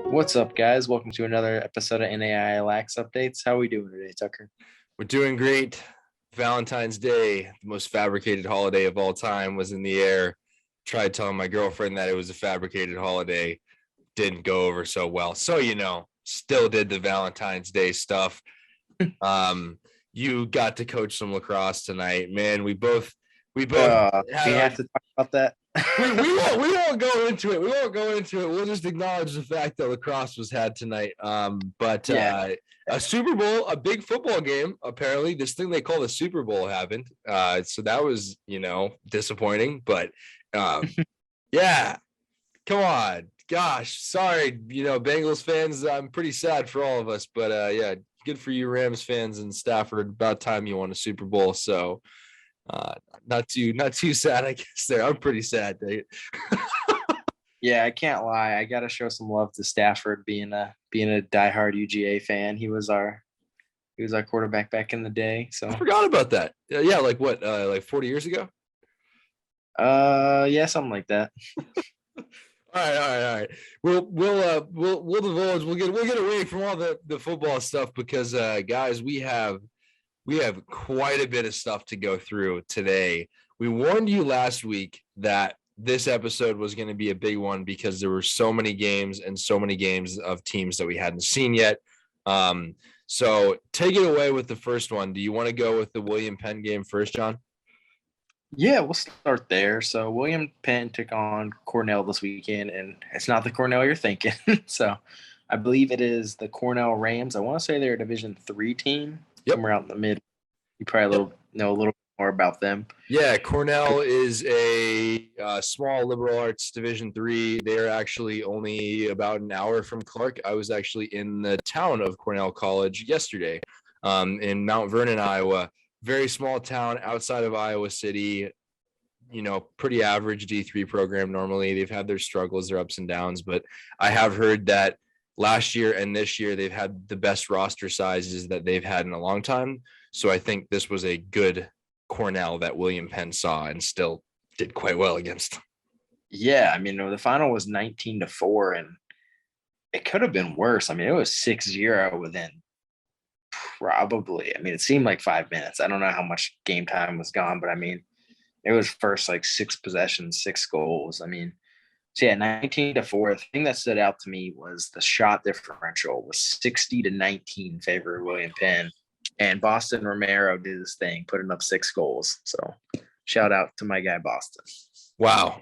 What's up, guys? Welcome to another episode of Naia Lax Updates. How are we doing today, Tucker? We're doing great. Valentine's Day, the most fabricated holiday of all time, was in the air. Tried telling my girlfriend that it was a fabricated holiday. Didn't go over so well. So, still did the Valentine's Day stuff. You got to coach some lacrosse tonight, man. We both we have to talk about that. we won't go into it. We'll just acknowledge the fact that lacrosse was had tonight. A Super Bowl, a big football game. Apparently, this thing they call the Super Bowl happened. So that was, disappointing. But yeah, come on, gosh, sorry, Bengals fans. I'm pretty sad for all of us, but yeah, good for you, Rams fans and Stafford. About time you won a Super Bowl. So. Not too sad, I guess. There, I'm pretty sad. Yeah, I can't lie. I gotta show some love to Stafford, being a diehard UGA fan. He was our quarterback back in the day. So I forgot about that. Yeah, like what? Like 40 years ago? Yeah, something like that. All right. We'll divulge. We'll get away from all the football stuff because guys, we have quite a bit of stuff to go through today. We warned you last week that this episode was going to be a big one because there were so many games of teams that we hadn't seen yet. So take it away with the first one. Do you want to go with the William Penn game first, John? Yeah, we'll start there. So William Penn took on Cornell this weekend, and it's not the Cornell you're thinking. So I believe it is the Cornell Rams. I want to say they're a Division III team. Yep. Somewhere out in the mid. You probably know a little more about them. Yeah, Cornell is a small liberal arts Division III. They're actually only about an hour from Clarke. I was actually in the town of Cornell College yesterday in Mount Vernon, Iowa. Very small town outside of Iowa City. Pretty average D3 program normally. They've had their struggles, their ups and downs, but I have heard that last year and this year, they've had the best roster sizes that they've had in a long time. So I think this was a good Cornell that William Penn saw and still did quite well against. Yeah, I mean, the final was 19-4, and it could have been worse. I mean, it was 6-0 within probably, it seemed like 5 minutes. I don't know how much game time was gone, but it was first like 6 possessions, 6 goals. So yeah, 19-4. The thing that stood out to me was the shot differential was 60-19 in favor of William Penn, and Boston Romero did his thing, putting up 6 goals. So shout out to my guy Boston. Wow.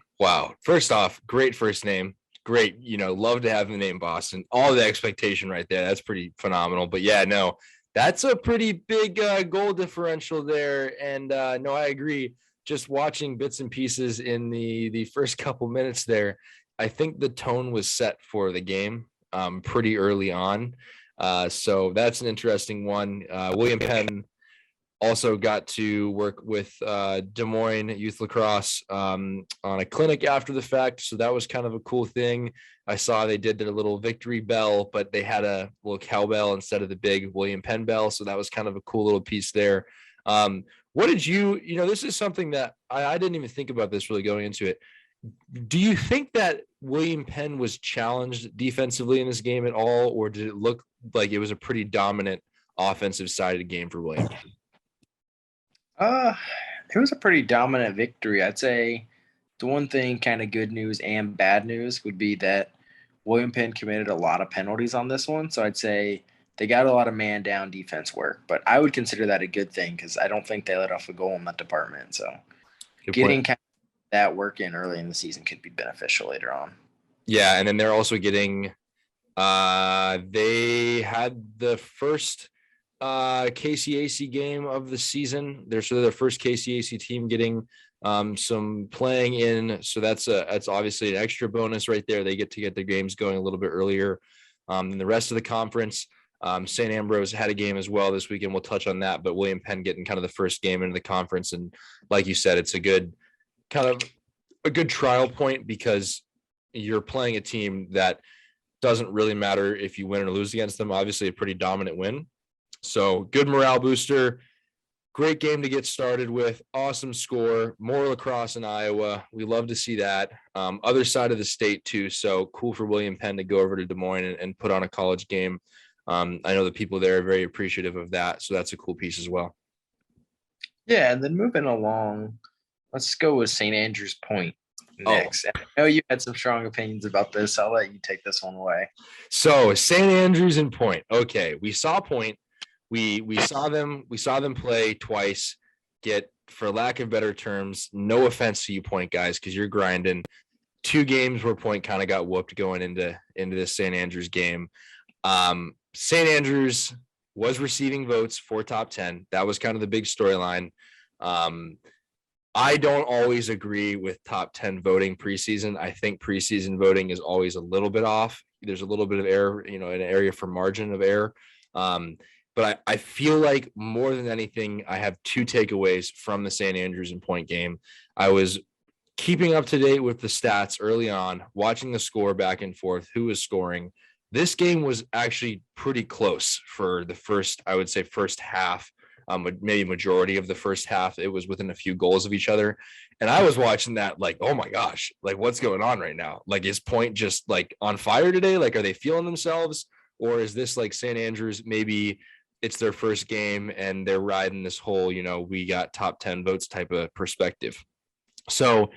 First off, great first name. Great, love to have the name Boston. All the expectation right there. That's pretty phenomenal. But yeah, no, that's a pretty big goal differential there. And no, I agree. Just watching bits and pieces in the first couple minutes there, I think the tone was set for the game pretty early on. So that's an interesting one. William Penn also got to work with Des Moines Youth Lacrosse on a clinic after the fact. So that was kind of a cool thing. I saw they did their little victory bell, but they had a little cowbell instead of the big William Penn bell. So that was kind of a cool little piece there. What did this is something that I didn't even think about this really going into it. Do you think that William Penn was challenged defensively in this game at all, or did it look like it was a pretty dominant offensive sided game for William Penn? It was a pretty dominant victory. I'd say the one thing, kind of good news and bad news, would be that William Penn committed a lot of penalties on this one. So I'd say they got a lot of man down defense work, but I would consider that a good thing because I don't think they let off a goal in that department. So getting kind of that work in early in the season could be beneficial later on. Yeah, and then they're also getting they had the first KCAC game of the season. They're sort of their first KCAC team getting some playing in. So that's obviously an extra bonus right there. They get to get their games going a little bit earlier than the rest of the conference. St. Ambrose had a game as well this weekend. We'll touch on that, but William Penn getting kind of the first game into the conference. And like you said, it's a good trial point because you're playing a team that doesn't really matter if you win or lose against them. Obviously a pretty dominant win. So good morale booster. great game to get started with. Awesome score. More lacrosse in Iowa. We love to see that. Other side of the state too. So cool for William Penn to go over to Des Moines and put on a college game. I know the people there are very appreciative of that. So that's a cool piece as well. Yeah, and then moving along, let's go with St. Andrews Point next. I know you had some strong opinions about this. I'll let you take this one away. So St. Andrews and Point. Okay, we saw Point. We saw them play twice. Get, for lack of better terms, no offense to you Point guys, because you're grinding. 2 games where Point kind of got whooped going into this St. Andrews game. St. Andrews was receiving votes for top 10. That was kind of the big storyline. I don't always agree with top 10 voting preseason. I think preseason voting is always a little bit off. There's a little bit of error, an area for margin of error. But I feel like more than anything, I have 2 takeaways from the St. Andrews and Point game. I was keeping up to date with the stats early on, watching the score back and forth, who was scoring. This game was actually pretty close for the first half, maybe majority of the first half. It was within a few goals of each other. And I was watching that like, oh my gosh, like what's going on right now? Like, is Point just like on fire today? Like, are they feeling themselves? Or is this like St. Andrews, maybe it's their first game and they're riding this whole, we got top 10 votes type of perspective. So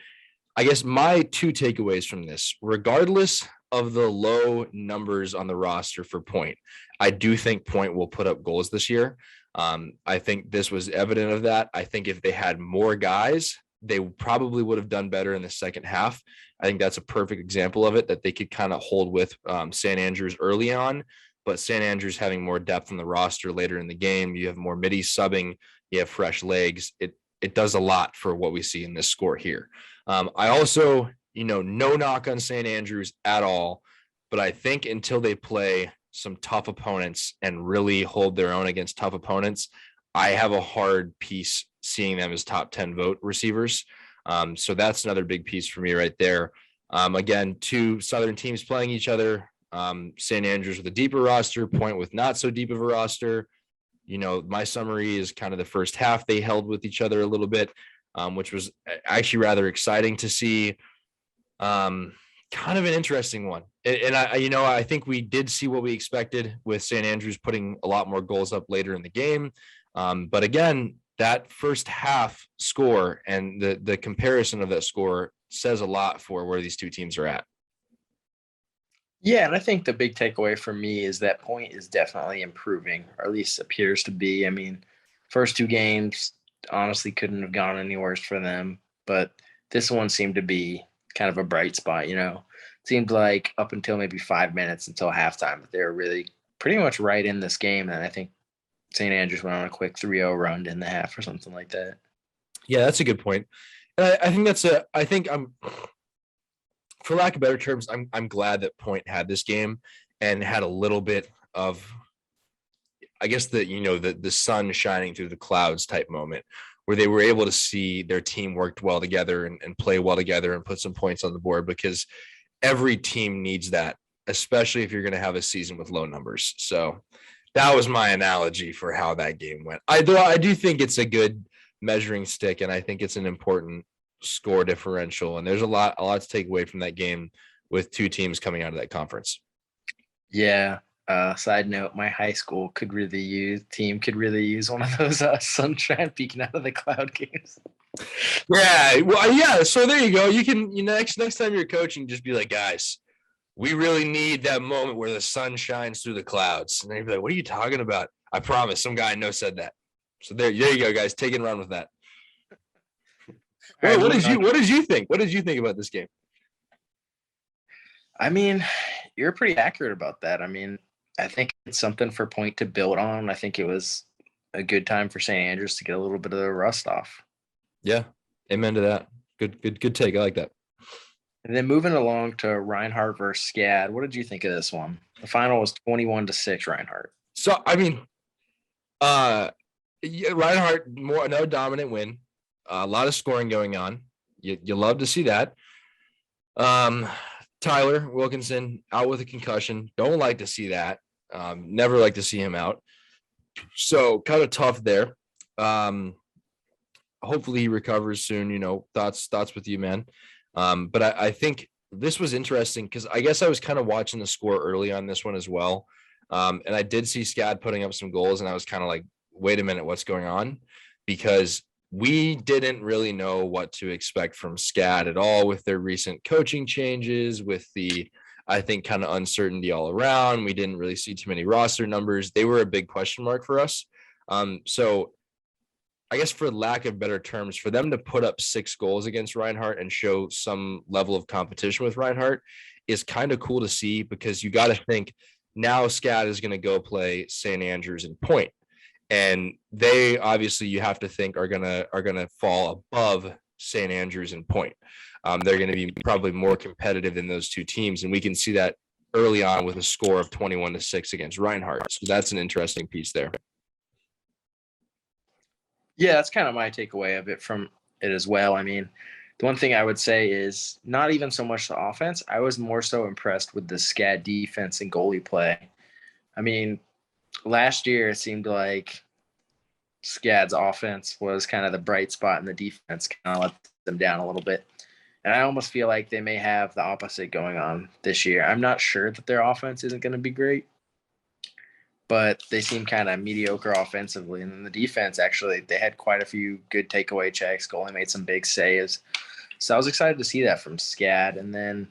I guess my 2 takeaways from this, regardless of the low numbers on the roster for Point, I do think Point will put up goals this year. I think this was evident of that. I think if they had more guys, they probably would have done better in the second half. I think that's a perfect example of it, that they could kind of hold with St. Andrews early on, but St. Andrews having more depth on the roster later in the game, you have more middies subbing, you have fresh legs. It does a lot for what we see in this score here. I also, no knock on St. Andrews at all, but I think until they play some tough opponents and really hold their own against tough opponents, I have a hard piece seeing them as top 10 vote receivers. So that's another big piece for me right there. Again, 2 Southern teams playing each other. St. Andrews with a deeper roster, Point with not so deep of a roster. My summary is kind of the first half they held with each other a little bit, which was actually rather exciting to see. Kind of an interesting one. And I think we did see what we expected with St. Andrews putting a lot more goals up later in the game. But again, that first half score and the comparison of that score says a lot for where these 2 teams are at. Yeah, and I think the big takeaway for me is that Point is definitely improving, or at least appears to be. I mean, first 2 games honestly couldn't have gone any worse for them, but this one seemed to be kind of a bright spot. It seemed like up until maybe 5 minutes until halftime that they were really pretty much right in this game, and I think St. Andrews went on a quick 3-0 run in the half or something like that. Yeah, that's a good point. And I think I'm, for lack of better terms, I'm glad that Point had this game and had a little bit of, I guess, the sun shining through the clouds type moment, where they were able to see their team worked well together and play well together and put some points on the board, because every team needs that, especially if you're going to have a season with low numbers. So that was my analogy for how that game went. I do think it's a good measuring stick, and I think it's an important score differential. And there's a lot to take away from that game with 2 teams coming out of that conference. Yeah. Side note, my high school could really use one of those sunshine peeking out of the cloud games. Yeah. Well, yeah. So there you go. You can, next time you're coaching, just be like, guys, we really need that moment where the sun shines through the clouds. And they'd be like, what are you talking about? I promise some guy I know said that. So there you go, guys. Take it and run with that. Well, what did you think? What did you think about this game? I mean, you're pretty accurate about that. I mean, I think it's something for Point to build on. I think it was a good time for St. Andrews to get a little bit of the rust off. Yeah, amen to that. Good take. I like that. And then moving along to Reinhardt versus SCAD. What did you think of this one? The final was 21-6 Reinhardt. So, I mean, Reinhardt, another dominant win. A lot of scoring going on. You love to see that. Tyler Wilkinson out with a concussion. Don't like to see that. Never like to see him out. So kind of tough there. Hopefully he recovers soon. Thoughts with you, man. But I think this was interesting because I guess I was kind of watching the score early on this one as well. And I did see SCAD putting up some goals, and I was kind of like, wait a minute, what's going on? Because we didn't really know what to expect from SCAD at all with their recent coaching changes, with the, I think, kind of uncertainty all around. We didn't really see too many roster numbers. They were a big question mark for us. So I guess, for lack of better terms, for them to put up 6 goals against Reinhardt and show some level of competition with Reinhardt is kind of cool to see, because you got to think now SCAD is going to go play St. Andrews and Point. And they obviously, you have to think, are gonna fall above St. Andrews and Point. They're going to be probably more competitive than those two teams, and we can see that early on with a score of 21-6 against Reinhardt. So that's an interesting piece there. Yeah, that's kind of my takeaway of it from it as well. I mean, the one thing I would say is not even so much the offense. I was more so impressed with the SCAD defense and goalie play. I mean, last year it seemed like SCAD's offense was kind of the bright spot, and the defense kind of let them down a little bit. And I almost feel like they may have the opposite going on this year. I'm not sure that their offense isn't going to be great, but they seem kind of mediocre offensively. And then the defense, actually, they had quite a few good takeaway checks. Goalie made some big saves. So I was excited to see that from SCAD. And then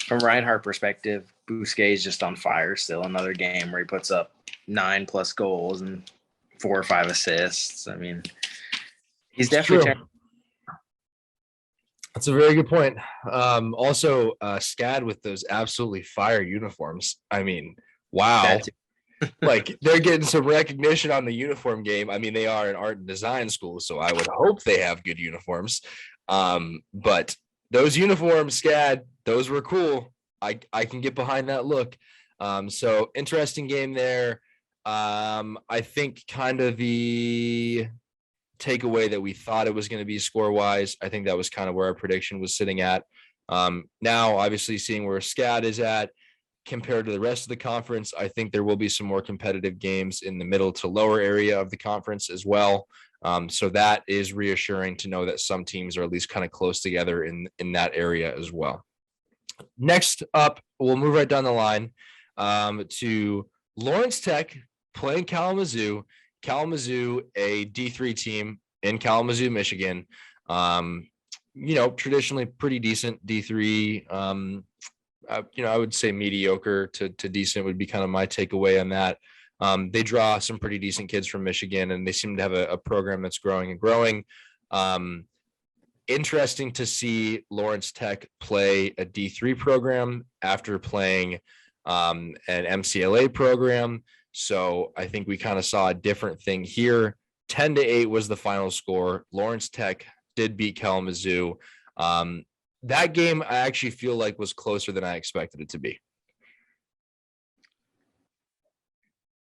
from Reinhardt perspective, Bousquet is just on fire still. Another game where he puts up 9+ goals and 4 or 5 assists. I mean, he's definitely. That's a very good point. Also, SCAD with those absolutely fire uniforms. I mean, wow. Like, they're getting some recognition on the uniform game. I mean, they are an art and design school, so I would hope they have good uniforms. But those uniforms, SCAD, those were cool. I can get behind that look. So interesting game there. I think kind of the takeaway that we thought it was going to be score wise, I think that was kind of where our prediction was sitting at. Now, obviously, seeing where SCAD is at compared to the rest of the conference, I think there will be some more competitive games in the middle to lower area of the conference as well. So that is reassuring to know that some teams are at least kind of close together in that area as well. Next up, we'll move right down the line to Lawrence Tech playing Kalamazoo. Kalamazoo, a D3 team in Kalamazoo, Michigan. Traditionally pretty decent D3. I would say mediocre to decent would be kind of my takeaway on that. They draw some pretty decent kids from Michigan, and they seem to have a program that's growing and growing. Interesting to see Lawrence Tech play a D3 program after playing an MCLA program. So I think we kind of saw a different thing here. 10-8 was the final score. Lawrence Tech did beat Kalamazoo. That game I actually feel like was closer than I expected it to be.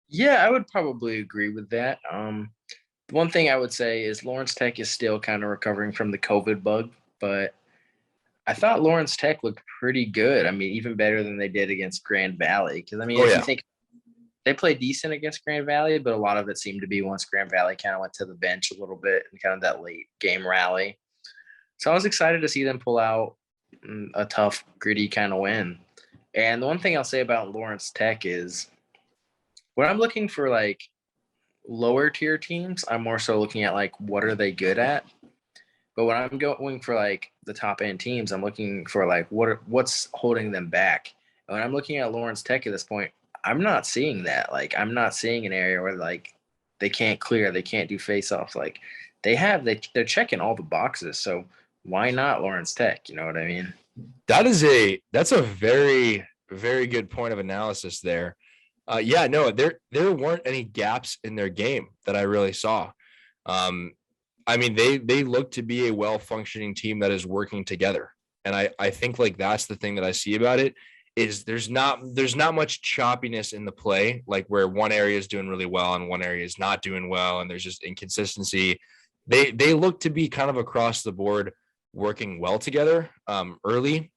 Yeah, I would probably agree with that. The one thing I would say is Lawrence Tech is still kind of recovering from the COVID bug, but I thought Lawrence Tech looked pretty good. I mean, even better than they did against Grand Valley. Because, I mean, if you think they played decent against Grand Valley, but a lot of it seemed to be once Grand Valley kind of went to the bench a little bit and kind of that late game rally. So I was excited to see them pull out a tough, gritty kind of win. And the one thing I'll say about Lawrence Tech is when I'm looking for like lower tier teams, I'm more so looking at like what are they good at. But when I'm going for like the top end teams, I'm looking for like what's holding them back. And when I'm looking at Lawrence Tech at this point, I'm not seeing that. Like, I'm not seeing an area where like they can't clear, they can't do face-offs. Like they're checking all the boxes. So why not Lawrence Tech? You know what I mean? That's a very, very good point of analysis there. There weren't any gaps in their game that I really saw. I mean, they look to be a well-functioning team that is working together. And I think like that's the thing that I see about it is there's not much choppiness in the play, like where one area is doing really well and one area is not doing well, and there's just inconsistency. They look to be kind of across the board working well together early.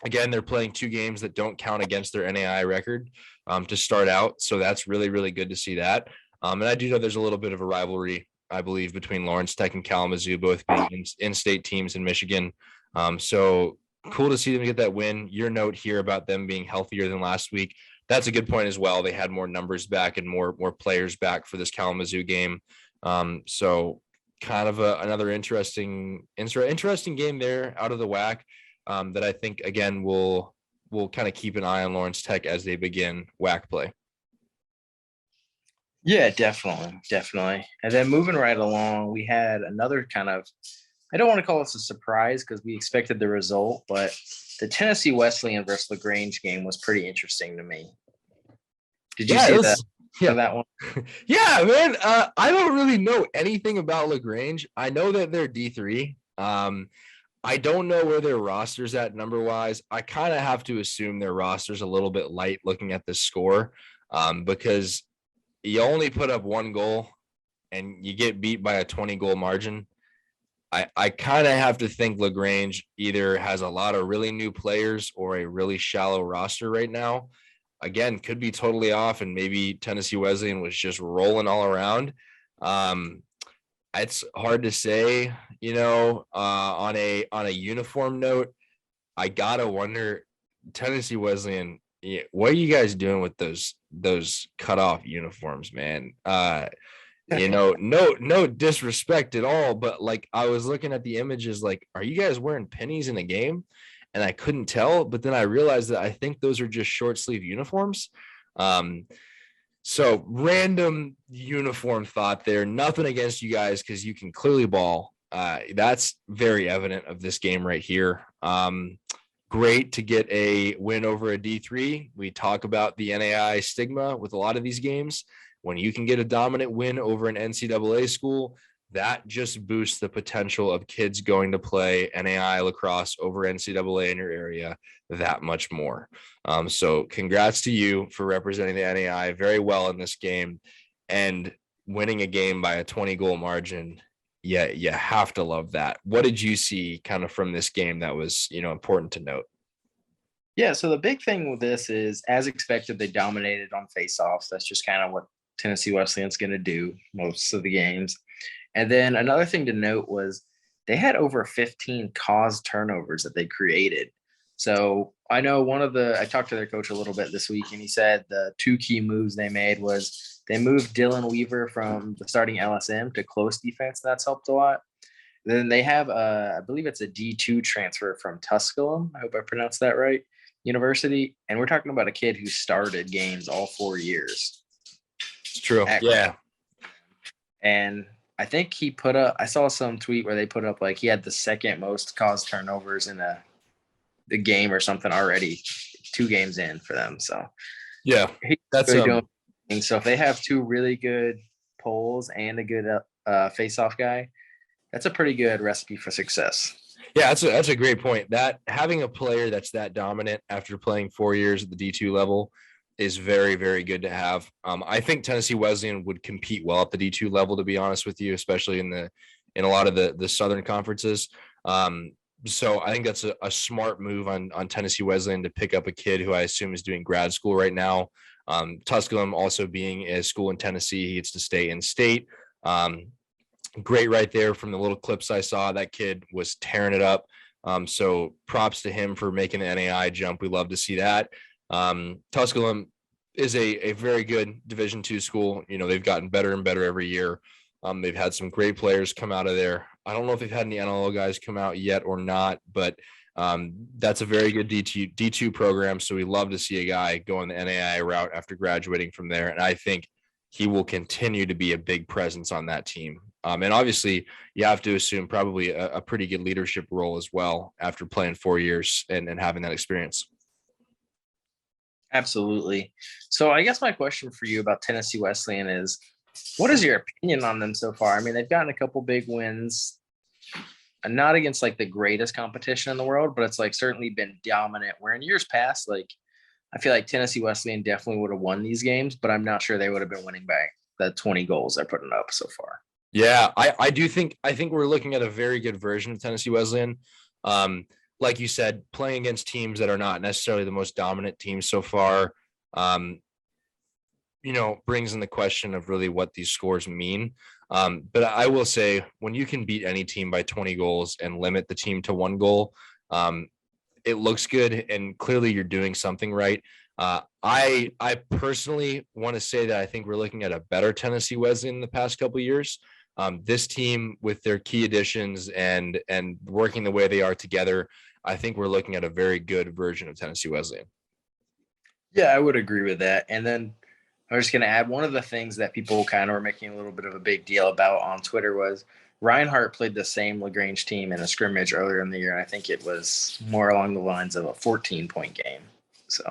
Again, they're playing 2 games that don't count against their NAI record to start out. So that's really, really good to see that. And I do know there's a little bit of a rivalry I believe, between Lawrence Tech and Kalamazoo, both being in-state teams in Michigan. So cool to see them get that win. Your note here about them being healthier than last week, that's a good point as well. They had more numbers back and more players back for this Kalamazoo game. So kind of another interesting game there out of the WAC that I think, again, we'll kind of keep an eye on Lawrence Tech as they begin WAC play. Yeah, definitely. And then moving right along, we had another kind of, I don't want to call this a surprise because we expected the result, but the Tennessee Wesleyan versus Lagrange game was pretty interesting to me. Did you see that? Yeah, that one. Yeah, man. I don't really know anything about Lagrange. I know that they're D3. I don't know where their roster's at number wise. I kind of have to assume their roster's a little bit light looking at the score, because you only put up one goal and you get beat by a 20-goal margin. I kind of have to think Lagrange either has a lot of really new players or a really shallow roster right now. Again, could be totally off, and maybe Tennessee Wesleyan was just rolling all around. It's hard to say, on a uniform note. I gotta wonder, Tennessee Wesleyan, what are you guys doing with those cutoff uniforms, man? No disrespect at all, but like I was looking at the images, like, are you guys wearing pennies in a game? And I couldn't tell, but then I realized that I think those are just short sleeve uniforms. So random uniform thought there. Nothing against you guys because you can clearly ball. That's very evident of this game right here. Great to get a win over a D3. We talk about the NAI stigma with a lot of these games. When you can get a dominant win over an NCAA school, that just boosts the potential of kids going to play NAI lacrosse over NCAA in your area that much more. So congrats to you for representing the NAI very well in this game and winning a game by a 20-goal margin. Yeah, you have to love that. What did you see kind of from this game that was, important to note? Yeah, so the big thing with this is, as expected, they dominated on faceoffs. That's just kind of what Tennessee Wesleyan's going to do most of the games. And then another thing to note was they had over 15 caused turnovers that they created. So I know I talked to their coach a little bit this week, and he said the two key moves they made was they moved Dylan Weaver from the starting LSM to close defense. That's helped a lot. Then they have, I believe it's a D2 transfer from Tusculum. I hope I pronounced that right. University. And we're talking about a kid who started games all 4 years. It's true. Yeah. And I think I saw some tweet where they put up like he had the second most caused turnovers in the game or something already 2 games in for them. So yeah, that's really doing. So if they have 2 really good polls and a good face-off guy, that's a pretty good recipe for success. Yeah, that's a great point. That having a player that's that dominant after playing 4 years at the D2 level is very, very good to have. I think Tennessee Wesleyan would compete well at the D2 level, to be honest with you, especially in a lot of the Southern conferences. So I think that's a smart move on Tennessee Wesleyan to pick up a kid who I assume is doing grad school right now. Tusculum also being a school in Tennessee, he gets to stay in state. Great right there from the little clips I saw. That kid was tearing it up. So props to him for making the NAI jump. We love to see that. Tusculum is a very good Division II school. They've gotten better and better every year. They've had some great players come out of there. I don't know if they've had any NLL guys come out yet or not, but that's a very good D2 program. So we love to see a guy go on the NAI route after graduating from there. And I think he will continue to be a big presence on that team. And obviously you have to assume probably a pretty good leadership role as well after playing 4 years and having that experience. Absolutely. So I guess my question for you about Tennessee Wesleyan is, what is your opinion on them so far? I mean, they've gotten a couple big wins, and not against like the greatest competition in the world, but it's like certainly been dominant. Where in years past, like I feel like Tennessee Wesleyan definitely would have won these games, but I'm not sure they would have been winning by the 20 goals they're putting up so far. Yeah, I think we're looking at a very good version of Tennessee Wesleyan. Like you said, playing against teams that are not necessarily the most dominant teams so far. brings in the question of really what these scores mean. But I will say, when you can beat any team by 20 goals and limit the team to 1 goal, it looks good, and clearly you're doing something right. I personally want to say that I think we're looking at a better Tennessee Wesleyan in the past couple of years. This team, with their key additions and working the way they are together, I think we're looking at a very good version of Tennessee Wesleyan. Yeah, I would agree with that. And then I was just going to add, one of the things that people kind of were making a little bit of a big deal about on Twitter was Reinhardt played the same Lagrange team in a scrimmage earlier in the year, and I think it was more along the lines of a 14-point game. So,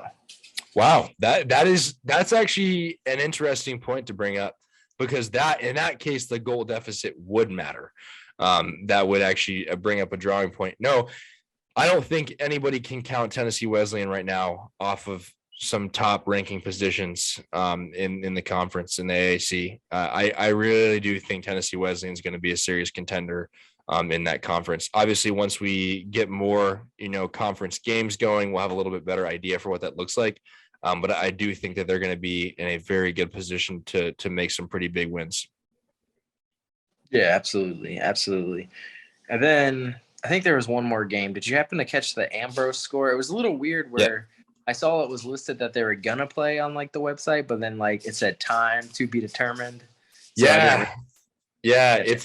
wow, that's actually an interesting point to bring up, because in that case the goal deficit would matter. That would actually bring up a drawing point. No, I don't think anybody can count Tennessee Wesleyan right now off of some top ranking positions in the conference, in the AAC. I really do think Tennessee Wesleyan is going to be a serious contender in that conference. Obviously, once we get more, conference games going, we'll have a little bit better idea for what that looks like. But I do think that they're going to be in a very good position to make some pretty big wins. Yeah, absolutely. Absolutely. And then I think there was one more game. Did you happen to catch the Ambrose score? It was a little weird where I saw it was listed that they were going to play on the website, but then it said time to be determined. So it's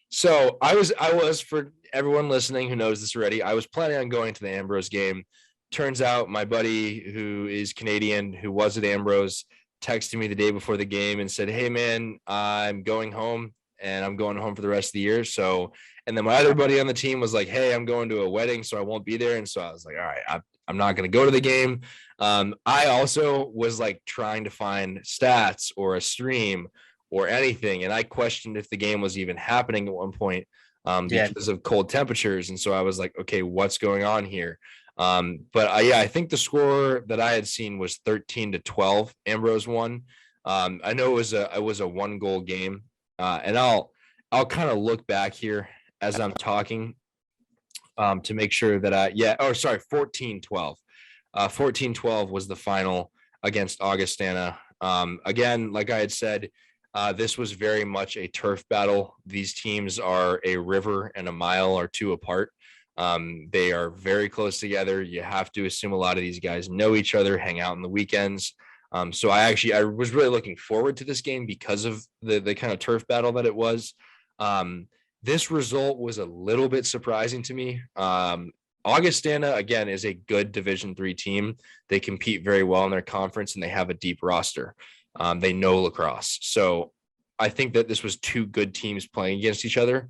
so I was, for everyone listening who knows this already, I was planning on going to the Ambrose game. Turns out my buddy, who is Canadian, who was at Ambrose, texted me the day before the game and said, "Hey man, I'm going home, and I'm going home for the rest of the year." So, and then my other buddy on the team was like, "Hey, I'm going to a wedding, so I won't be there." And so I was like, all right, I'm not going to go to the game. I also was trying to find stats or a stream or anything, and I questioned if the game was even happening at one point because of cold temperatures. And so I was like, okay, what's going on here? But I think the score that I had seen was 13-12. Ambrose won. I know it was a 1-goal game, and I'll kind of look back here as I'm talking to make sure that 14-12. 14-12 was the final against Augustana. Again, like I had said, this was very much a turf battle. These teams are a river and a mile or two apart. They are very close together. You have to assume a lot of these guys know each other, hang out on the weekends. So I was really looking forward to this game because of the kind of turf battle that it was. This result was a little bit surprising to me. Augustana, again, is a good Division III team. They compete very well in their conference, and they have a deep roster. They know lacrosse. So I think that this was two good teams playing against each other.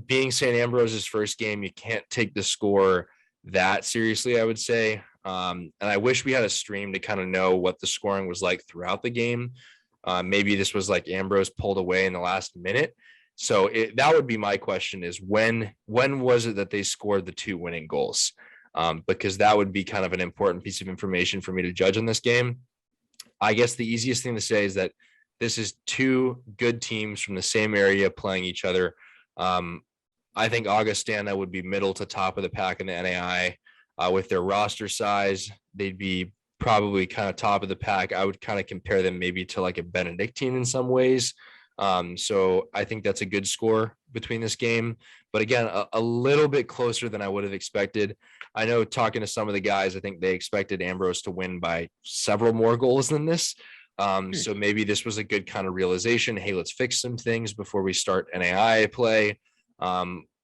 Being St. Ambrose's first game, you can't take the score that seriously, I would say. And I wish we had a stream to kind of know what the scoring was like throughout the game. Maybe this was Ambrose pulled away in the last minute. So that would be my question, is when was it that they scored the 2 winning goals? Because that would be kind of an important piece of information for me to judge in this game. I guess the easiest thing to say is that this is 2 good teams from the same area playing each other. I think Augustana would be middle to top of the pack in the NAI. With their roster size, they'd be probably kind of top of the pack. I would kind of compare them maybe to a Benedictine in some ways. So I think that's a good score between this game. But again, a little bit closer than I would have expected. I know, talking to some of the guys, I think they expected Ambrose to win by several more goals than this. So maybe this was a good kind of realization. Hey, let's fix some things before we start NAI play.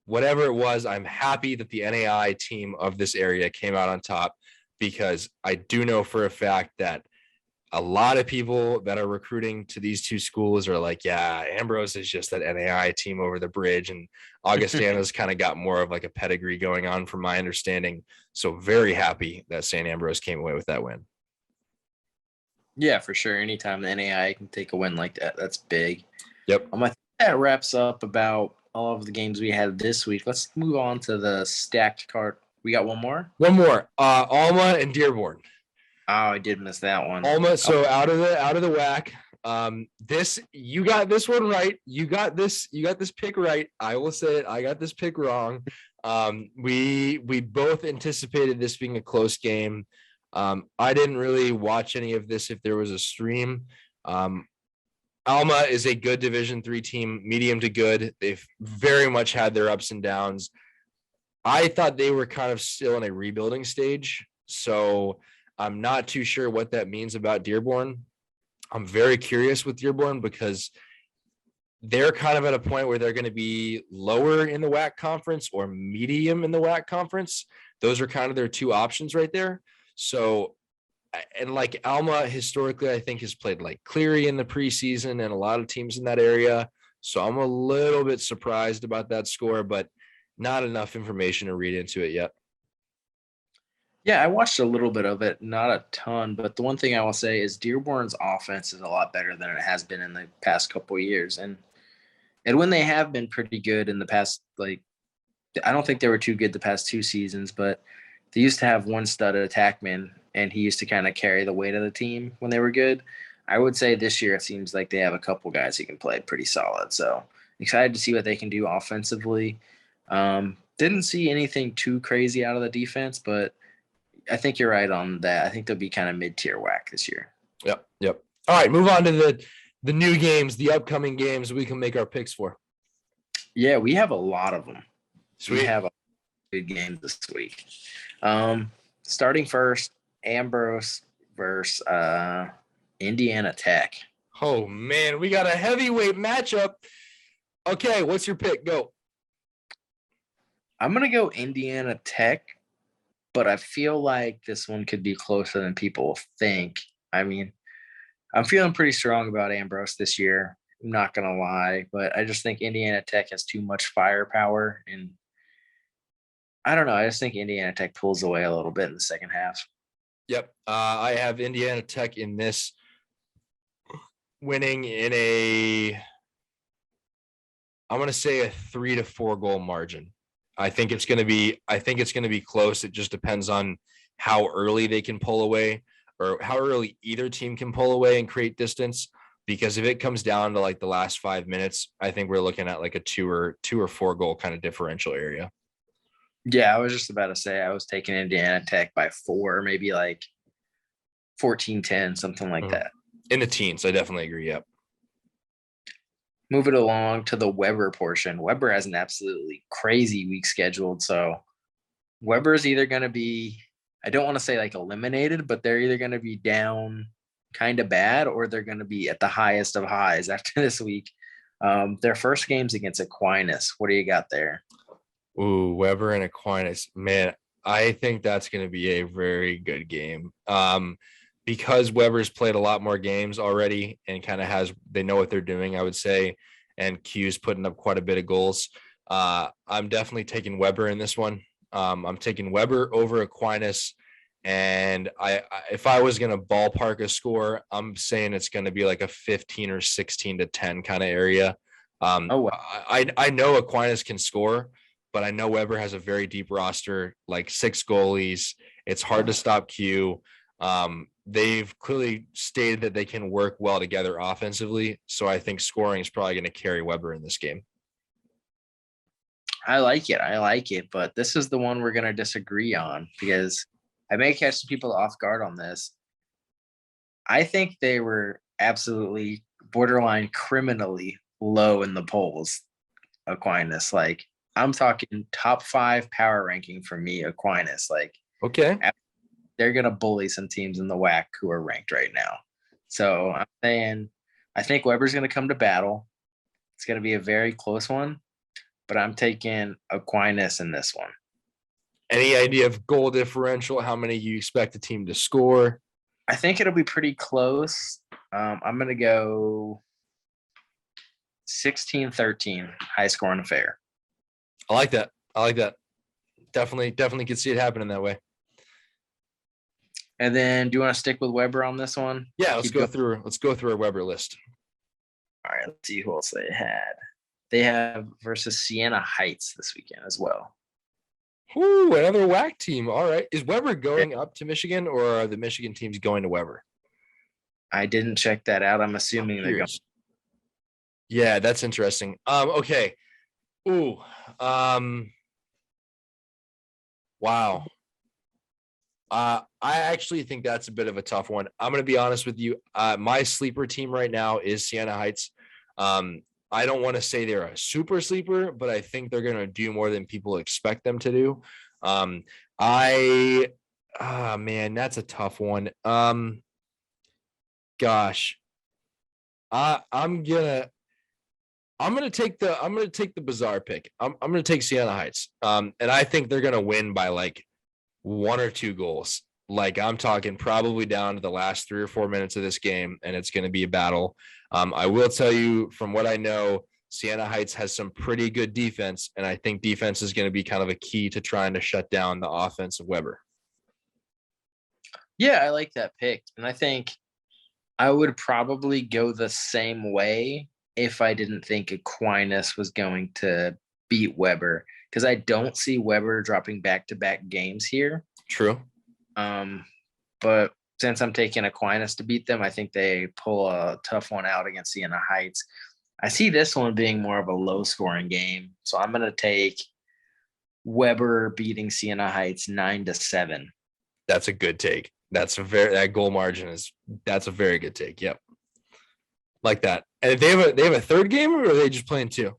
Whatever it was, I'm happy that the NAI team of this area came out on top, because I do know for a fact that a lot of people that are recruiting to these 2 schools are like, yeah, Ambrose is just that NAI team over the bridge, and Augustana's kind of got more of a pedigree going on, from my understanding. So very happy that St. Ambrose came away with that win. Yeah, for sure. Anytime the NAI can take a win like that, that's big. Yep. I think that wraps up about all of the games we had this week. Let's move on to the stacked card. We got one more? One more. Alma and Dearborn. Oh, I did miss that one. Alma, so out of the whack. You got this one right. You got this pick right. I will say it. I got this pick wrong. We both anticipated this being a close game. I didn't really watch any of this if there was a stream. Alma is a good Division III team, medium to good. They've very much had their ups and downs. I thought they were kind of still in a rebuilding stage, so I'm not too sure what that means about Dearborn. I'm very curious with Dearborn because they're kind of at a point where they're going to be lower in the WAC conference or medium in the WAC conference. Those are kind of their two options right there. So, and like Alma historically, I think has played like Cleary in the preseason and a lot of teams in that area. So I'm a little bit surprised about that score, but not enough information to read into it yet. Yeah, I watched a little bit of it, not a ton, but the one thing I will say is Dearborn's offense is a lot better than it has been in the past couple of years. And when they have been pretty good in the past, like I don't think they were too good the past 2 seasons, but they used to have one stud attackman, and he used to kind of carry the weight of the team when they were good. I would say this year it seems like they have a couple guys who can play pretty solid. So excited to see what they can do offensively. Didn't see anything too crazy out of the defense, but I think you're right on that. I think they'll be kind of mid-tier whack this year. Yep. All right, move on to the new games, the upcoming games we can make our picks for. Yeah, we have a lot of them. Sweet. We have a good games this week. Starting first, Ambrose versus Indiana Tech. Oh man, we got a heavyweight matchup. Okay, what's your pick? Go. I'm gonna go Indiana Tech, but I feel like this one could be closer than people think. I mean, I'm feeling pretty strong about Ambrose this year. I'm not gonna lie, but I just think Indiana Tech has too much firepower, and I don't know. I just think Indiana Tech pulls away a little bit in the second half. Yep. I have Indiana Tech in this winning in a, I'm going to say a 3 to 4 goal margin. I think it's going to be close. It just depends on how early they can pull away or how early either team can pull away and create distance. Because if it comes down to like the last 5 minutes, I think we're looking at like a 2 or 4 goal kind of differential area. Yeah, I was just about to say I was taking Indiana Tech by 4, maybe like 14-10, something like that. In the teens, I definitely agree. Yep. Move it along to the Weber portion. Weber has an absolutely crazy week scheduled. So Weber's either going to be, I don't want to say like eliminated, but they're either going to be down kind of bad or they're going to be at the highest of highs after this week. Their first game's against Aquinas. What do you got there? Ooh, Weber and Aquinas. Man, I think that's going to be a very good game. Because Weber's played a lot more games already and kind of they know what they're doing, I would say, and Q's putting up quite a bit of goals. I'm definitely taking Weber in this one. I'm taking Weber over Aquinas, and if I was going to ballpark a score, I'm saying it's going to be like a 15 or 16 to 10 kind of area. Wow. I know Aquinas can score, but I know Weber has a very deep roster, like 6 goalies. It's hard to stop Q. They've clearly stated that they can work well together offensively. So I think scoring is probably going to carry Weber in this game. I like it. But this is the one we're going to disagree on because I may catch some people off guard on this. I think they were absolutely borderline criminally low in the polls, Aquinas. Like, I'm talking top 5 power ranking for me, Aquinas. Like, okay, they're going to bully some teams in the WAC who are ranked right now. So I'm saying I think Weber's going to come to battle. It's going to be a very close one, but I'm taking Aquinas in this one. Any idea of goal differential? How many you expect the team to score? I think it'll be pretty close. I'm going to go 16-13, high scoring affair. I like that. Definitely could see it happening that way. And then do you want to stick with Weber on this one? Yeah, let's go through our Weber list. All right, let's see who else they had. They have versus Siena Heights this weekend as well. Ooh, another WAC team. All right. Is Weber going up to Michigan or are the Michigan teams going to Weber? I didn't check that out. I'm assuming they're going. Yeah, that's interesting. Okay. Ooh. Wow. I actually think that's a bit of a tough one. I'm going to be honest with you. My sleeper team right now is Siena Heights. I don't want to say they're a super sleeper, but I think they're going to do more than people expect them to do. Man, that's a tough one. Gosh, I'm gonna take the bizarre pick. I'm gonna take Siena Heights. And I think they're gonna win by like 1 or 2 goals. Like I'm talking probably down to the last 3 or 4 minutes of this game, and it's going to be a battle. I will tell you from what I know, Siena Heights has some pretty good defense, and I think defense is going to be kind of a key to trying to shut down the offense of Weber. Yeah, I like that pick. And I think I would probably go the same way if I didn't think Aquinas was going to beat Weber, because I don't see Weber dropping back-to-back games here. True. But since I'm taking Aquinas to beat them, I think they pull a tough one out against Siena Heights. I see this one being more of a low-scoring game, so I'm going to take Weber beating Siena Heights 9-7. That's a good take. That goal margin that's a very good take. Yep. Like that. And they have a third game, or are they just playing 2?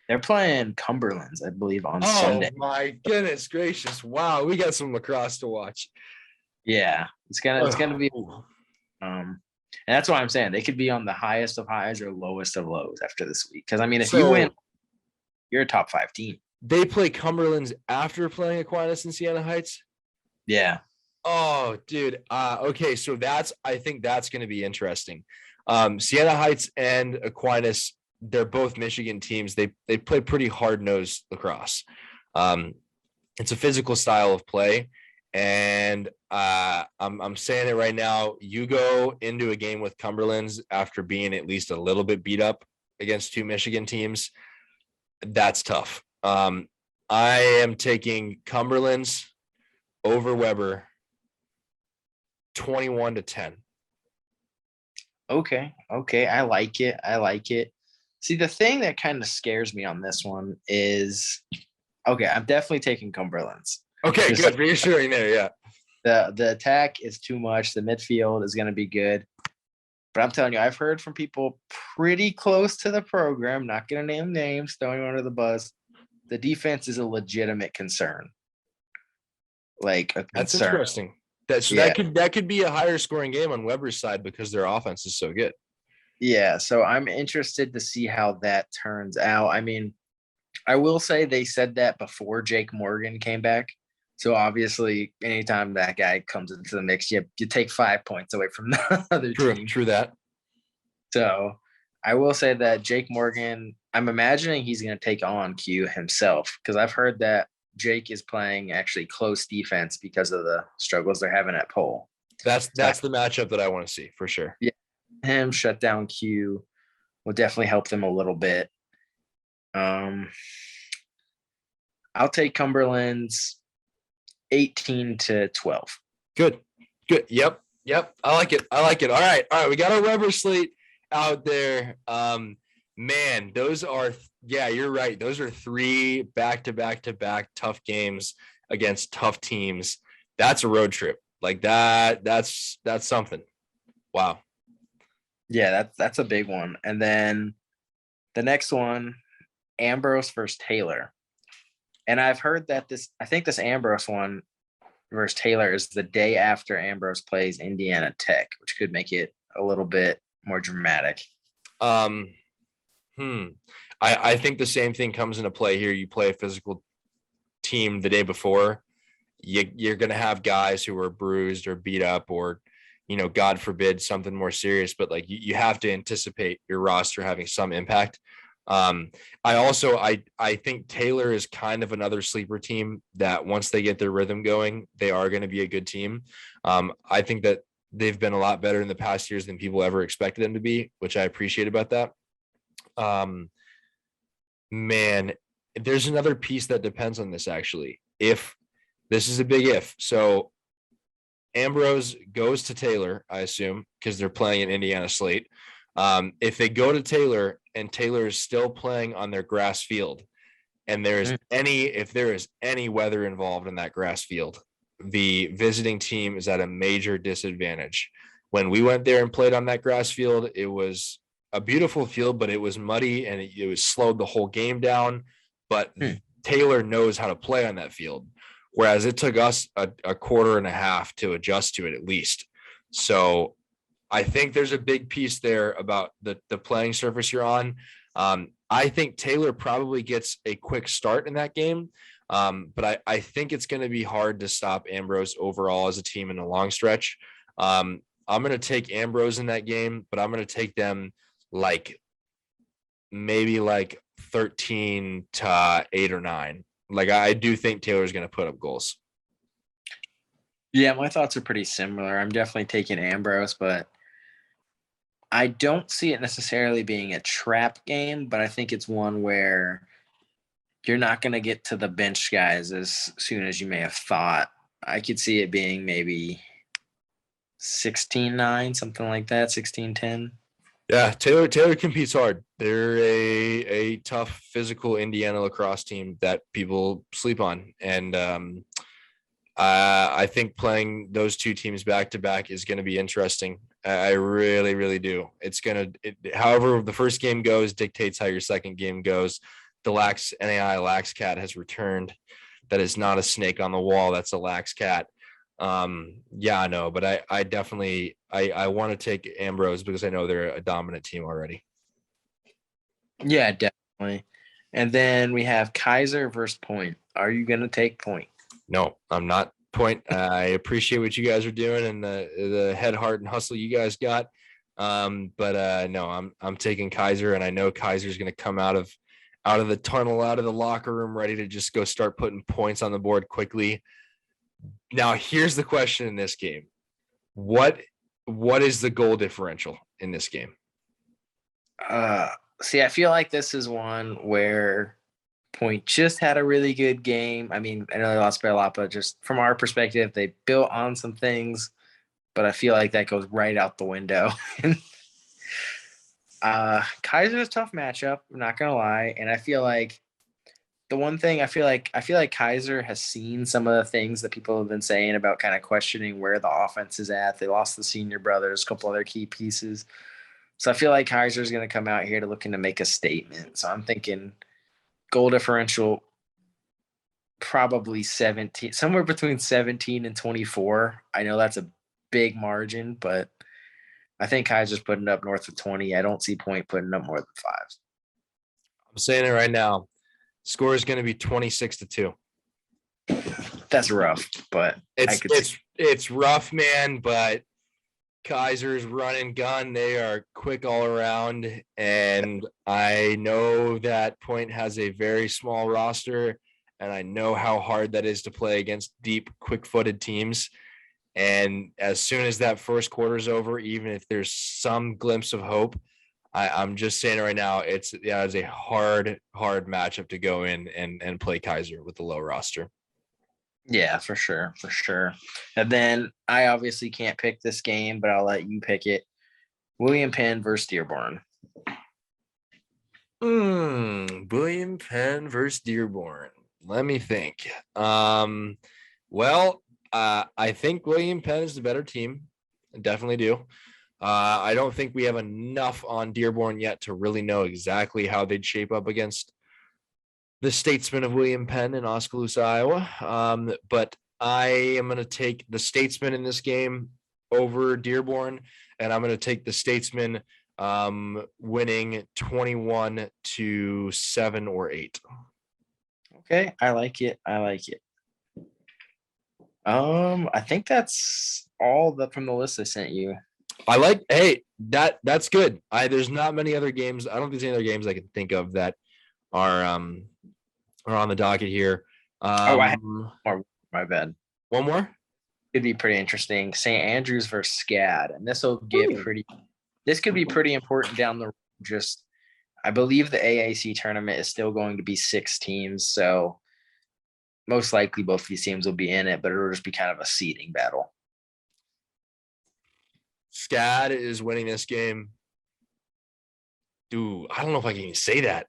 They're playing Cumberlands, I believe, on Sunday. Oh my goodness gracious. Wow, we got some lacrosse to watch. Yeah. It's gonna be and that's why I'm saying they could be on the highest of highs or lowest of lows after this week. Because I mean, if you win, you're a top 5 team. They play Cumberlands after playing Aquinas and Siena Heights? Yeah. Oh, dude. Okay, so I think that's going to be interesting. Siena Heights and Aquinas, they're both Michigan teams. They play pretty hard-nosed lacrosse. It's a physical style of play, and I'm saying it right now. You go into a game with Cumberlands after being at least a little bit beat up against 2 Michigan teams. That's tough. I am taking Cumberlands over Weber 21-10. Okay. I like it. See, the thing that kind of scares me on this one is, okay, I'm definitely taking Cumberlands. Okay, good. Like, reassuring there, yeah. The attack is too much. The midfield is going to be good. But I'm telling you, I've heard from people pretty close to the program, not going to name names, throwing under the bus. The defense is a legitimate concern. Like a concern. That's interesting. That could be a higher scoring game on Weber's side because their offense is so good. Yeah, so I'm interested to see how that turns out. I mean, I will say they said that before Jake Morgan came back. So obviously, anytime that guy comes into the mix, you take 5 points away from the other team. True that. So I will say that Jake Morgan, I'm imagining he's going to take on Q himself, because I've heard that Jake is playing actually close defense because of the struggles they're having at pole. That's the matchup that I want to see for sure. Yeah, him shut down Q will definitely help them a little bit. I'll take Cumberland's 18-12. Good. Yep. I like it. All right. We got our Weber slate out there. Man, those are, you're right. Those are 3 back-to-back tough games against tough teams. That's a road trip. Like that's something. Wow. Yeah, that's a big one. And then the next one, Ambrose versus Taylor. And I've heard that I think this Ambrose one versus Taylor is the day after Ambrose plays Indiana Tech, which could make it a little bit more dramatic. I think the same thing comes into play here. You play a physical team the day before. You're going to have guys who are bruised or beat up or, God forbid, something more serious. But like you have to anticipate your roster having some impact. I think Taylor is kind of another sleeper team that once they get their rhythm going, they are going to be a good team. I think that they've been a lot better in the past years than people ever expected them to be, which I appreciate about that. Man, there's another piece that depends on this actually. If this is a big if, so Ambrose goes to Taylor, I assume, because they're playing an Indiana slate. If they go to Taylor and Taylor is still playing on their grass field, and if there is any weather involved in that grass field, the visiting team is at a major disadvantage. When we went there and played on that grass field, it was a beautiful field, but it was muddy and it was slowed the whole game down. But Taylor knows how to play on that field, whereas it took us a quarter and a half to adjust to it at least. So I think there's a big piece there about the playing surface you're on. I think Taylor probably gets a quick start in that game, but I think it's going to be hard to stop Ambrose overall as a team in the long stretch. I'm going to take Ambrose in that game, but I'm going to take them maybe 13 to 8 or 9. I do think Taylor's going to put up goals. Yeah, my thoughts are pretty similar. I'm definitely taking Ambrose, but I don't see it necessarily being a trap game, but I think it's one where you're not going to get to the bench guys as soon as you may have thought. I could see it being maybe 16-9, something like that, 16-10. Yeah, Taylor competes hard. They're a tough, physical Indiana lacrosse team that people sleep on. And I think playing those two teams back to back is going to be interesting. I really, really do. However the first game goes dictates how your second game goes. The Naia Lax cat has returned. That is not a snake on the wall. That's a Lax cat. Yeah, I know, but I definitely want to take Ambrose because I know they're a dominant team already. Yeah, definitely. And then we have Kaiser versus Point. Are you going to take Point? No, I'm not. Point. I appreciate what you guys are doing and the head, heart, and hustle you guys got. But no, I'm taking Kaiser, and I know Kaiser's going to come out of the tunnel, out of the locker room, ready to just go start putting points on the board quickly. Now, here's the question in this game: what is the goal differential in this game? See, I feel like this is one where Point just had a really good game. I mean, I know they lost by a lot, but just from our perspective, they built on some things, but I feel like that goes right out the window. Kaiser's a tough matchup, I'm not gonna lie. And I feel like the one thing I feel like Kaiser has seen some of the things that people have been saying about kind of questioning where the offense is at. They lost the senior brothers, a couple other key pieces. So I feel like Kaiser's going to come out here looking to make a statement. So I'm thinking goal differential probably 17, somewhere between 17 and 24. I know that's a big margin, but I think Kaiser's putting up north of 20. I don't see Point putting up more than 5. I'm saying it right now. Score is going to be 26-2. That's rough, but it's rough, man. But Kaiser's run and gun. They are quick all around. And I know that Point has a very small roster, and I know how hard that is to play against deep, quick-footed teams. And as soon as that first quarter is over, even if there's some glimpse of hope, I'm just saying it right now, it's a hard matchup to go in and play Kaiser with the low roster. Yeah, for sure. And then I obviously can't pick this game, but I'll let you pick it. William Penn versus Dearborn. William Penn versus Dearborn. Let me think. I think William Penn is the better team. I definitely do. I don't think we have enough on Dearborn yet to really know exactly how they'd shape up against the Statesman of William Penn in Oskaloosa, Iowa. But I am going to take the Statesman in this game over Dearborn, and I'm going to take the Statesman winning 21-7 or 8. Okay, I like it. I think that's all from the list I sent you. That's good. There's not many other games. I don't think there's any other games I can think of that are on the docket here. I have more. My bad. One more? Could be pretty interesting. St. Andrews versus SCAD, and this will get This could be pretty important down the road. Just, I believe the AAC tournament is still going to be 6 teams, so most likely both of these teams will be in it, but it'll just be kind of a seeding battle. SCAD is winning this game. Dude, I don't know if I can even say that.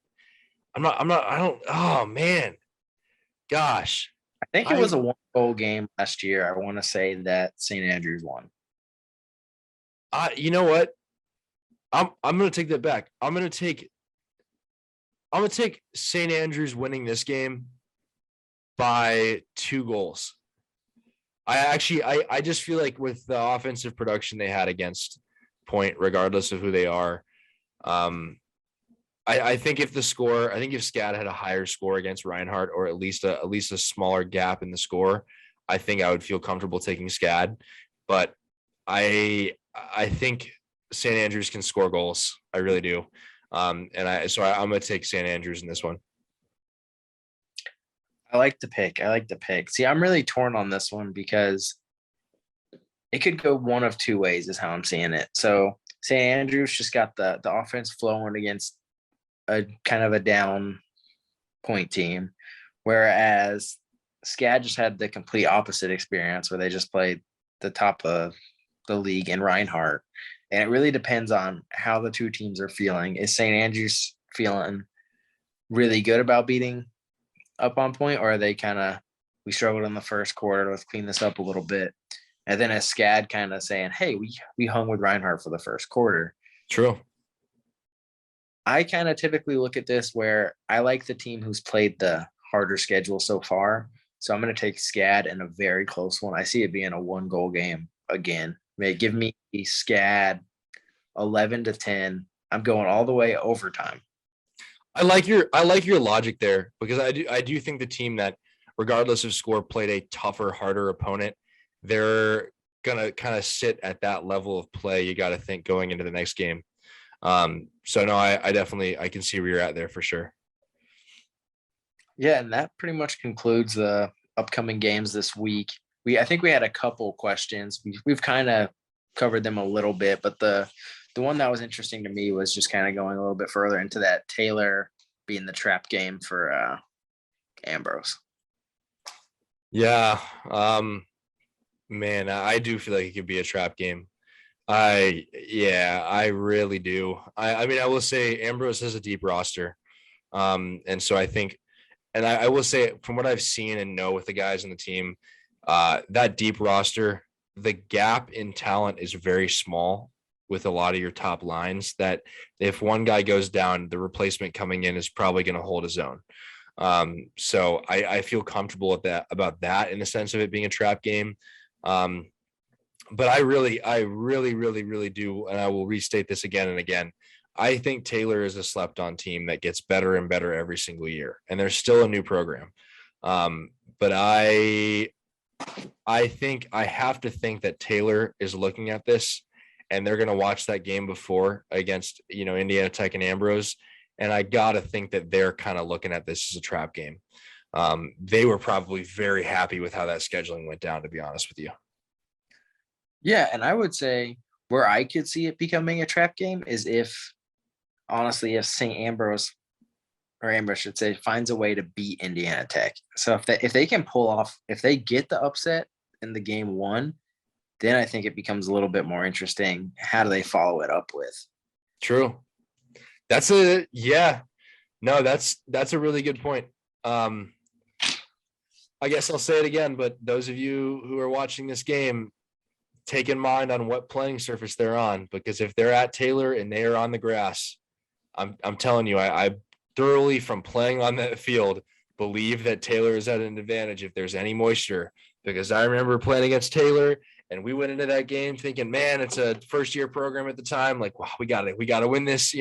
Oh man. Gosh. I think it was I a one-goal game last year. I want to say that St. Andrews won. you know what? I'm gonna take that back. I'm gonna take St. Andrews winning this game by 2 goals. I just feel like with the offensive production they had against Point, regardless of who they are, um, I think if SCAD had a higher score against Reinhardt, or at least a smaller gap in the score, I think I would feel comfortable taking SCAD. But I think St. Andrews can score goals. I really do. I'm gonna take St. Andrews in this one. I like the pick. I like the pick. See, I'm really torn on this one because it could go one of two ways, is how I'm seeing it. So St. Andrews just got the offense flowing against a kind of a down point team, whereas SCAD just had the complete opposite experience where they just played the top of the league in Reinhardt. And it really depends on how the two teams are feeling. Is St. Andrews feeling really good about beating up on Point, or are they kind of, we struggled in the first quarter, let's clean this up a little bit? And then a SCAD kind of saying, hey, we hung with Reinhardt for the first quarter. True. I kind of typically look at this where I like the team who's played the harder schedule so far. So I'm going to take SCAD in a very close one. I see it being a 1-goal game again. Give me SCAD 11-10. I'm going all the way overtime. I like your logic there, because I do think the team that, regardless of score, played a tougher, harder opponent, they're gonna kind of sit at that level of play. You got to think going into the next game. So no, I definitely, I can see where you're at there for sure. Yeah, and that pretty much concludes the upcoming games this week. I think we had a couple questions. We've kind of covered them a little bit, but the one that was interesting to me was just kind of going a little bit further into that Taylor being the trap game for Ambrose. Yeah. Man, I do feel like it could be a trap game. I really do. I mean, I will say Ambrose has a deep roster. And so I think, and I will say, from what I've seen and know with the guys in the team, that deep roster, the gap in talent is very small with a lot of your top lines, that if one guy goes down, the replacement coming in is probably going to hold his own. So I feel comfortable about that in the sense of it being a trap game. But I really, really do, and I will restate this again and again. I think Taylor is a slept-on team that gets better and better every single year, and there's still a new program. But I think I have to think that Taylor is looking at this, and they're going to watch that game before against, Indiana Tech and Ambrose, and I got to think that they're kind of looking at this as a trap game. They were probably very happy with how that scheduling went down, to be honest with you. Yeah, and I would say where I could see it becoming a trap game is if St. Ambrose, or Ambrose should say, finds a way to beat Indiana Tech. So if they can pull off, if they get the upset in the game one, then I think it becomes a little bit more interesting. How do they follow it up with? True. That's a really good point. I guess I'll say it again, but those of you who are watching this game, take in mind on what playing surface they're on, because if they're at Taylor and they are on the grass, I'm telling you, I thoroughly, from playing on that field, believe that Taylor is at an advantage if there's any moisture, because I remember playing against Taylor and we went into that game thinking, man, it's a first year program at the time. Like, wow, we got to win this,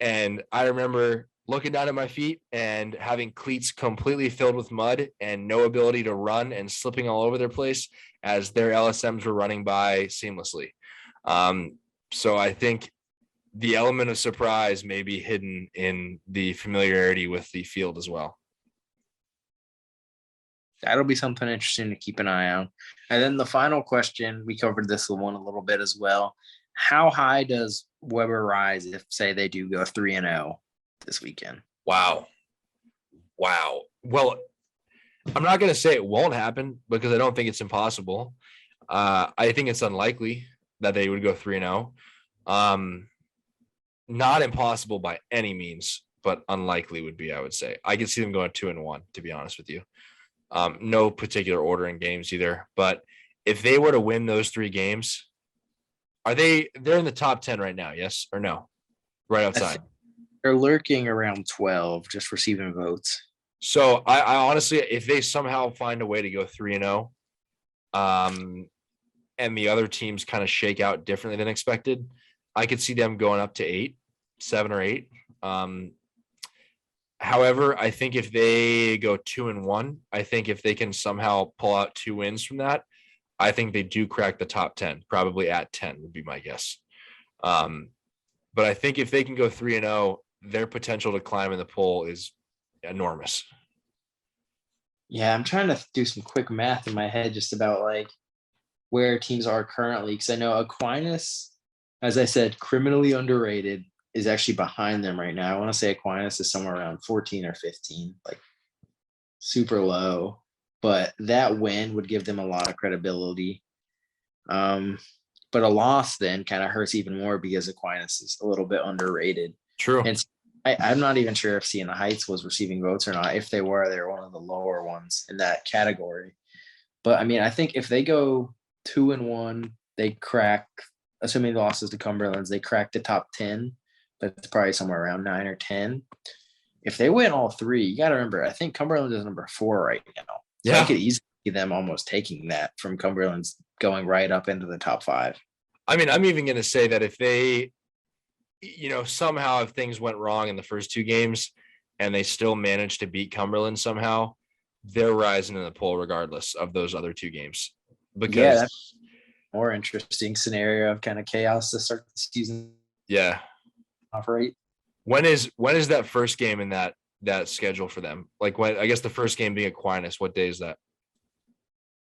And I remember looking down at my feet and having cleats completely filled with mud and no ability to run, and slipping all over their place as their LSMs were running by seamlessly. So I think the element of surprise may be hidden in the familiarity with the field as well. That'll be something interesting to keep an eye on. And then the final question, we covered this one a little bit as well. How high does Weber rise if, say, they do go 3-0 this weekend? Wow. Well, I'm not going to say it won't happen, because I don't think it's impossible. I think it's unlikely that they would go 3-0. Not impossible by any means, but unlikely would be, I would say. I could see them going 2-1, to be honest with you. No particular order in games either. But if they were to win those 3 games, they're in the top 10 right now? Yes or no? Right outside. They're lurking around 12, just receiving votes. So I honestly, if they somehow find a way to go 3-0, and the other teams kind of shake out differently than expected, I could see them going up to 7 or 8. However, I think if they go 2-1, I think if they can somehow pull out 2 wins from that, I think they do crack the top 10, probably at 10 would be my guess. But I think if they can go 3-0, their potential to climb in the poll is enormous. Yeah, I'm trying to do some quick math in my head just about like where teams are currently, because I know Aquinas, as I said, criminally underrated, is actually behind them right now. I want to say Aquinas is somewhere around 14 or 15, like super low, but that win would give them a lot of credibility. But a loss then kind of hurts even more because Aquinas is a little bit underrated. True. And I'm not even sure if Siena Heights was receiving votes or not. If they were, they're one of the lower ones in that category. But I mean, I think if they go 2-1, they crack, assuming losses to Cumberland's, they crack the top 10. That's probably somewhere around 9 or 10. If they win all 3, you got to remember, I think Cumberland is number 4 right now. So Yeah. I could easily see them almost taking that from Cumberland's going right up into the top 5. I mean, I'm even going to say that if they, somehow if things went wrong in the first 2 games and they still managed to beat Cumberland somehow, they're rising in the poll regardless of those other 2 games. Because that's a more interesting scenario of kind of chaos to start the season. Yeah. Operate. When is that first game in that schedule for them? Like when, I guess the first game being Aquinas, what day is that?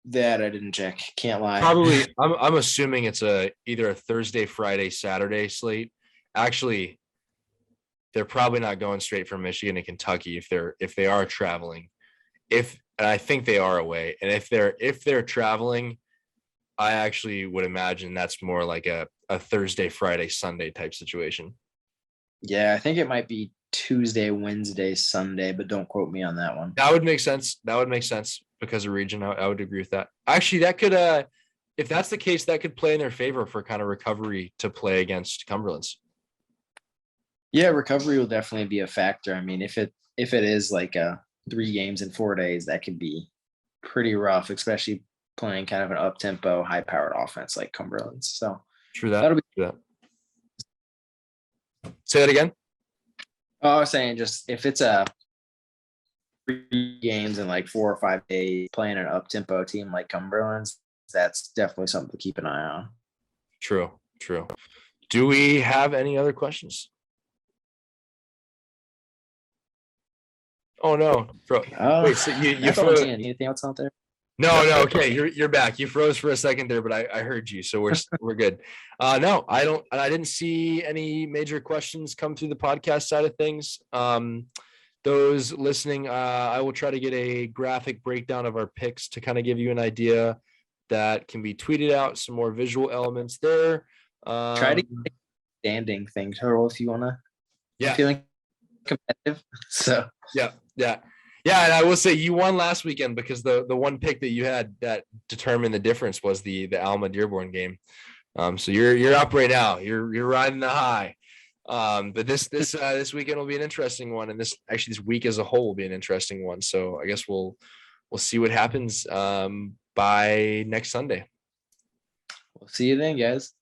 That I didn't check. Can't lie. Probably. I'm assuming it's either a Thursday, Friday, Saturday slate. Actually, they're probably not going straight from Michigan and Kentucky if they are traveling. And I think they are away. And if they're traveling, I actually would imagine that's more like a Thursday, Friday, Sunday type situation. Yeah, I think it might be Tuesday, Wednesday, Sunday, but don't quote me on that one. That would make sense. Because of region. I would agree with that. Actually, that could, if that's the case, that could play in their favor for kind of recovery to play against Cumberland's. Yeah, recovery will definitely be a factor. I mean, if it is like 3 games in 4 days, that could be pretty rough, especially playing kind of an up-tempo, high-powered offense like Cumberland's. So True that. That'll be True that. Say that again. Oh, I was saying just if it's 3 games in like 4 or 5 days playing an up-tempo team like Cumberland's, that's definitely something to keep an eye on. True. Do we have any other questions? Oh no. Wait, so you froze. Anything else out there? No, okay, you're back. You froze for a second there, but I heard you, so we're good. No, I didn't see any major questions come through the podcast side of things. Those listening, I will try to get a graphic breakdown of our picks to kind of give you an idea that can be tweeted out, some more visual elements there. Try to get a standing thing, Turtle, if you want to. Yeah. I'm feeling competitive. So yeah. And I will say you won last weekend because the one pick that you had that determined the difference was the Alma Dearborn game. So you're up right now. You're riding the high. But this weekend will be an interesting one, and this week as a whole will be an interesting one. So I guess we'll see what happens by next Sunday. We'll see you then, guys.